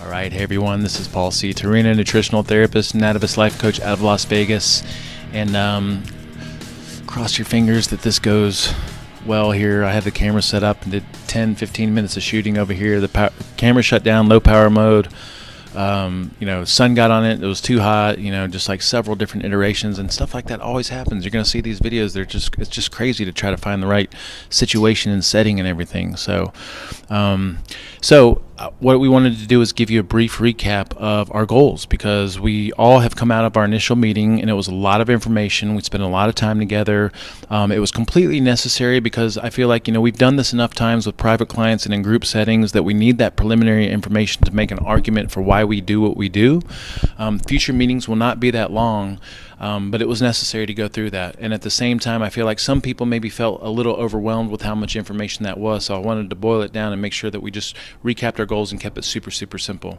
All right, hey everyone, this is Paul C. Torina, nutritional therapist, Nativist life coach out of Las Vegas. And cross your fingers that this goes well here. I have the camera set up and did 10-15 minutes of shooting over here. The camera shut down, low power mode. Sun got on it. It was too hot, just like several different iterations and stuff like that always happens. You're going to see these videos. It's just crazy to try to find the right situation and setting and everything. So what we wanted to do is give you a brief recap of our goals, because we all have come out of our initial meeting and it was a lot of information. We spent a lot of time together. It was completely necessary because I feel like, we've done this enough times with private clients and in group settings that we need that preliminary information to make an argument for why we do what we do. Future meetings will not be that long, but it was necessary to go through that. And at the same time, I feel like some people maybe felt a little overwhelmed with how much information that was. So I wanted to boil it down and make sure that we just recapped our goals and kept it super, super simple.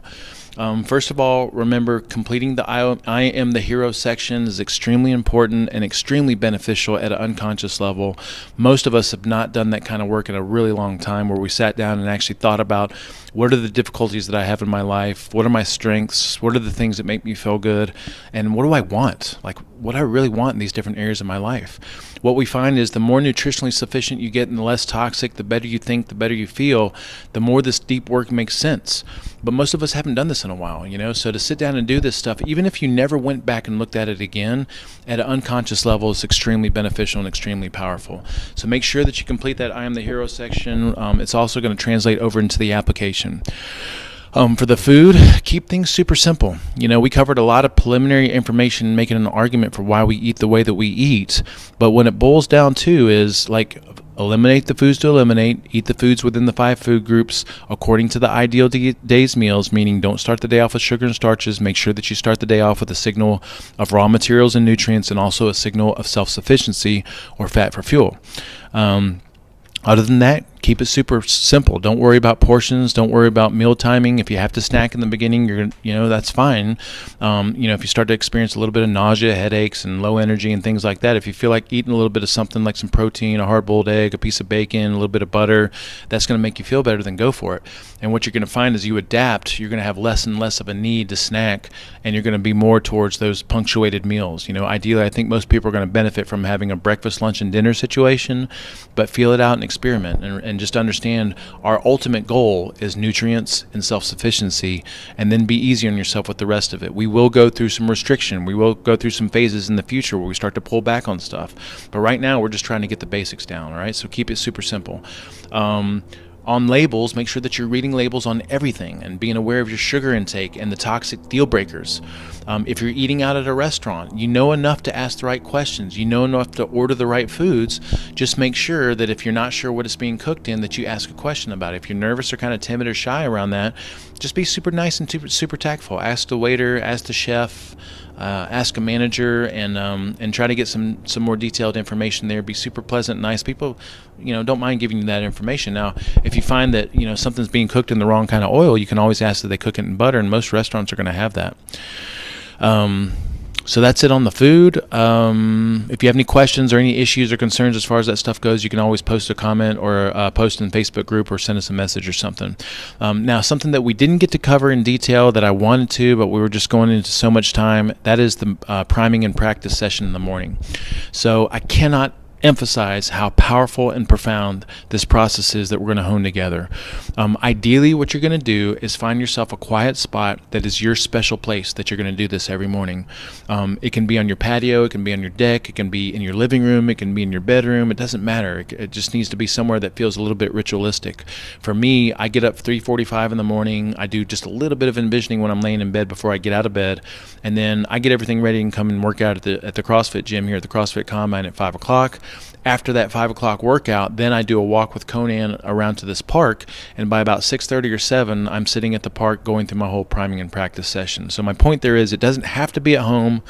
First of all, remember, completing the I Am the Hero section is extremely important and extremely beneficial at an unconscious level. Most of us have not done that kind of work in a really long time, where we sat down and actually thought about what are the difficulties that I have in my life, what are my strengths, what are the things that make me feel good, and what do I want? Like, what do I really want in these different areas of my life? What we find is the more nutritionally sufficient you get and the less toxic, the better you think, the better you feel, the more this deep work makes sense. But most of us haven't done this in a while, so to sit down and do this stuff, even if you never went back and looked at it again, at an unconscious level, is extremely beneficial and extremely powerful. So make sure that you complete that I Am the Hero section. It's also going to translate over into the application. For the food, keep things super simple. We covered a lot of preliminary information making an argument for why we eat the way that we eat, but when it boils down to is like, eliminate the foods to eliminate, eat the foods within the 5 food groups according to the ideal day's meals, meaning don't start the day off with sugar and starches. Make sure that you start the day off with a signal of raw materials and nutrients, and also a signal of self-sufficiency or fat for fuel. Other than that, keep it super simple. Don't worry about portions. Don't worry about meal timing. If you have to snack in the beginning, that's fine. If you start to experience a little bit of nausea, headaches, and low energy and things like that, if you feel like eating a little bit of something like some protein, a hard-boiled egg, a piece of bacon, a little bit of butter, that's going to make you feel better, then go for it. And what you're going to find is you adapt, you're going to have less and less of a need to snack, and you're going to be more towards those punctuated meals. Ideally, I think most people are going to benefit from having a breakfast, lunch, and dinner situation, but feel it out and experiment, and just understand our ultimate goal is nutrients and self-sufficiency, and then be easy on yourself with the rest of it. We will go through some restriction. We will go through some phases in the future where we start to pull back on stuff. But right now, we're just trying to get the basics down, all right? So keep it super simple. On labels, make sure that you're reading labels on everything and being aware of your sugar intake and the toxic deal breakers. If you're eating out at a restaurant, you know enough to ask the right questions. You know enough to order the right foods. Just make sure that if you're not sure what it's being cooked in, that you ask a question about it. If you're nervous or kind of timid or shy around that, just be super nice and super tactful. Ask the waiter, ask the chef, ask a manager, and try to get some more detailed information there. Be super pleasant, nice. People, don't mind giving you that information. Now, if you find that something's being cooked in the wrong kind of oil, you can always ask that they cook it in butter, and most restaurants are going to have that. So that's it on the food. If you have any questions or any issues or concerns as far as that stuff goes, you can always post a comment or post in the Facebook group or send us a message or something. Now, something that we didn't get to cover in detail that I wanted to, but we were just going into so much time, that is the priming and practice session in the morning. So I cannot emphasize how powerful and profound this process is that we're going to hone together. Ideally, what you're going to do is find yourself a quiet spot that is your special place that you're going to do this every morning. It can be on your patio, it can be on your deck, it can be in your living room, it can be in your bedroom. It doesn't matter. It just needs to be somewhere that feels a little bit ritualistic. For me, I get up 3:45 in the morning. I do just a little bit of envisioning when I'm laying in bed before I get out of bed, and then I get everything ready and come and work out at the CrossFit gym here at the CrossFit Combine at 5 o'clock. After that 5 o'clock workout, then I do a walk with Conan around to this park, and by about 6:30 or 7, I'm sitting at the park going through my whole priming and practice session. So my point there is, it doesn't have to be at home.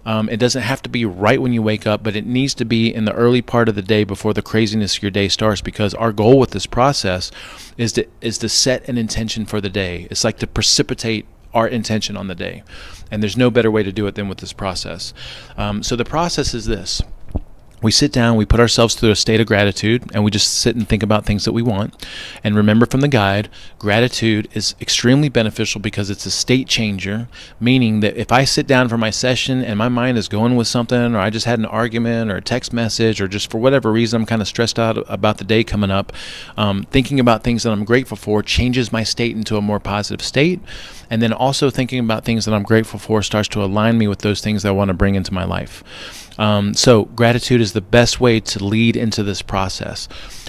It doesn't have to be right when you wake up, but it needs to be in the early part of the day before the craziness of your day starts, because our goal with this process is to set an intention for the day. It's like to precipitate our intention on the day, and there's no better way to do it than with this process. So the process is this. We sit down, we put ourselves through a state of gratitude, and we just sit and think about things that we want. And remember from the guide, gratitude is extremely beneficial because it's a state changer, meaning that if I sit down for my session and my mind is going with something, or I just had an argument or a text message, or just for whatever reason I'm kind of stressed out about the day coming up, thinking about things that I'm grateful for changes my state into a more positive state. And then also thinking about things that I'm grateful for starts to align me with those things that I want to bring into my life. So gratitude is the best way to lead into this process.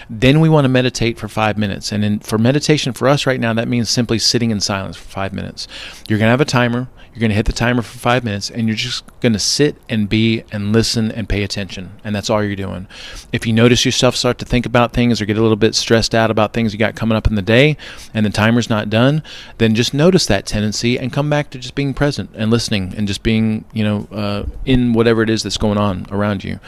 Then we want to meditate for 5 minutes. And for meditation for us right now, that means simply sitting in silence for 5 minutes. You're going to have a timer. You're going to hit the timer for 5 minutes, and you're just going to sit and be and listen and pay attention. And that's all you're doing. If you notice yourself start to think about things or get a little bit stressed out about things you got coming up in the day and the timer's not done, then just notice that tendency and come back to just being present and listening and just being, in whatever it is that's going on around you.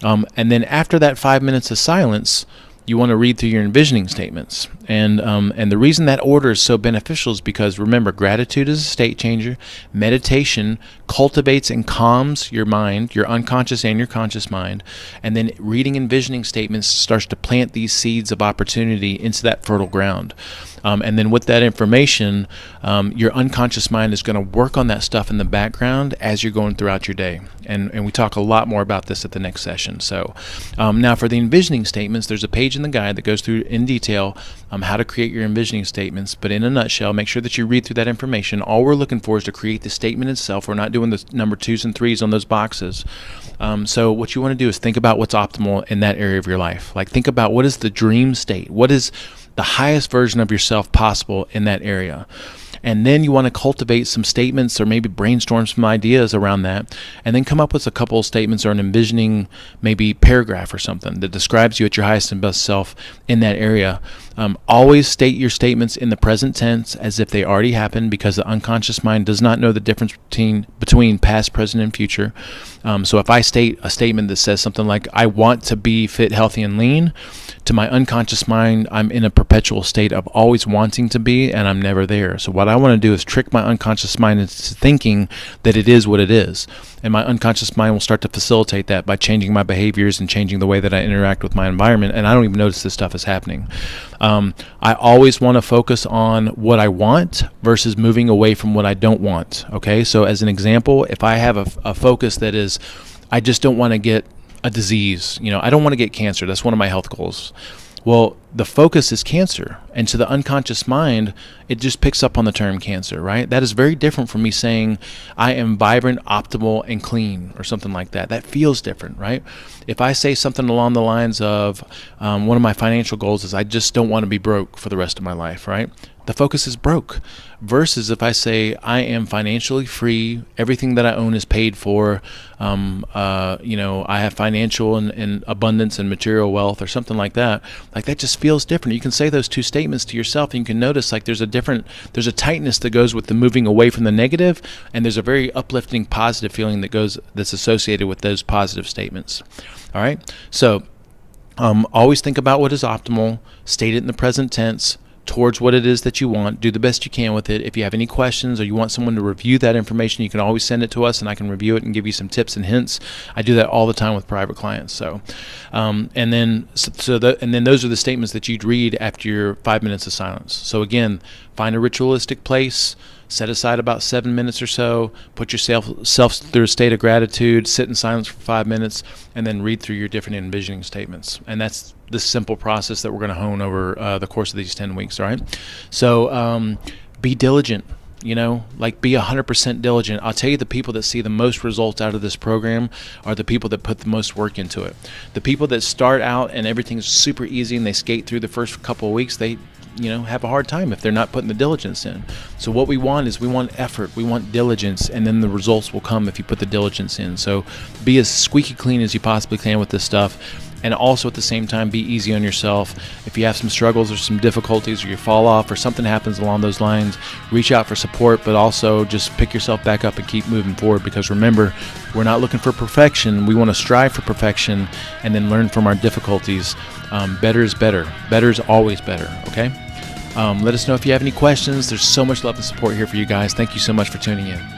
And then after that 5 minutes of silence, you want to read through your envisioning statements. And the reason that order is so beneficial is because, remember, gratitude is a state changer. Meditation cultivates and calms your mind, your unconscious and your conscious mind. And then reading envisioning statements starts to plant these seeds of opportunity into that fertile ground. And then with that information, your unconscious mind is going to work on that stuff in the background as you're going throughout your day. And we talk a lot more about this at the next session. So now for the envisioning statements, there's a page in the guide that goes through in detail how to create your envisioning statements. But in a nutshell, make sure that you read through that information. All we're looking for is to create the statement itself. We're not doing the number 2s and 3s on those boxes. So what you want to do is think about what's optimal in that area of your life. Like, think about what is the dream state? What is the highest version of yourself possible in that area? And then you want to cultivate some statements or maybe brainstorm some ideas around that, and then come up with a couple of statements or an envisioning maybe paragraph or something that describes you at your highest and best self in that area. Always state your statements in the present tense as if they already happened, because the unconscious mind does not know the difference between past, present, and future. So if I state a statement that says something like, I want to be fit, healthy, and lean, to my unconscious mind, I'm in a perpetual state of always wanting to be, and I'm never there. So what I want to do is trick my unconscious mind into thinking that it is what it is. And my unconscious mind will start to facilitate that by changing my behaviors and changing the way that I interact with my environment. And I don't even notice this stuff is happening. I always want to focus on what I want versus moving away from what I don't want. Okay, so as an example, if I have a focus that is, I just don't want to get a disease, I don't want to get cancer. That's one of my health goals. Well, the focus is cancer, and to the unconscious mind, it just picks up on the term cancer, right? That is very different from me saying I am vibrant, optimal, and clean, or something like that. That feels different, right? If I say something along the lines of one of my financial goals is I just don't want to be broke for the rest of my life, right? The focus is broke. Versus if I say I am financially free, everything that I own is paid for, I have financial and abundance and material wealth, or something like that. Like, that just feels different. You can say those two statements to yourself, and you can notice like there's a tightness that goes with the moving away from the negative, and there's a very uplifting, positive feeling that's associated with those positive statements. All right. So always think about what is optimal, state it in the present tense, towards what it is that you want. Do the best you can with it. If you have any questions or you want someone to review that information, you can always send it to us and I can review it and give you some tips and hints. I do that all the time with private clients. So, and then those are the statements that you'd read after your 5 minutes of silence. So again, find a ritualistic place, set aside about 7 minutes or so, put yourself through a state of gratitude, sit in silence for 5 minutes, and then read through your different envisioning statements. And that's the simple process that we're going to hone over the course of these 10 weeks, all right? So be diligent, be 100% diligent. I'll tell you, the people that see the most results out of this program are the people that put the most work into it. The people that start out and everything's super easy and they skate through the first couple of weeks, they have a hard time if they're not putting the diligence in. So what we want effort, we want diligence, and then the results will come if you put the diligence in. So be as squeaky clean as you possibly can with this stuff, and also at the same time be easy on yourself. If you have some struggles or some difficulties, or you fall off or something happens along those lines, reach out for support, but also just pick yourself back up and keep moving forward, because remember, we're not looking for perfection. We want to strive for perfection and then learn from our difficulties. Better is better. Better is always better, okay? Let us know if you have any questions. There's so much love and support here for you guys. Thank you so much for tuning in.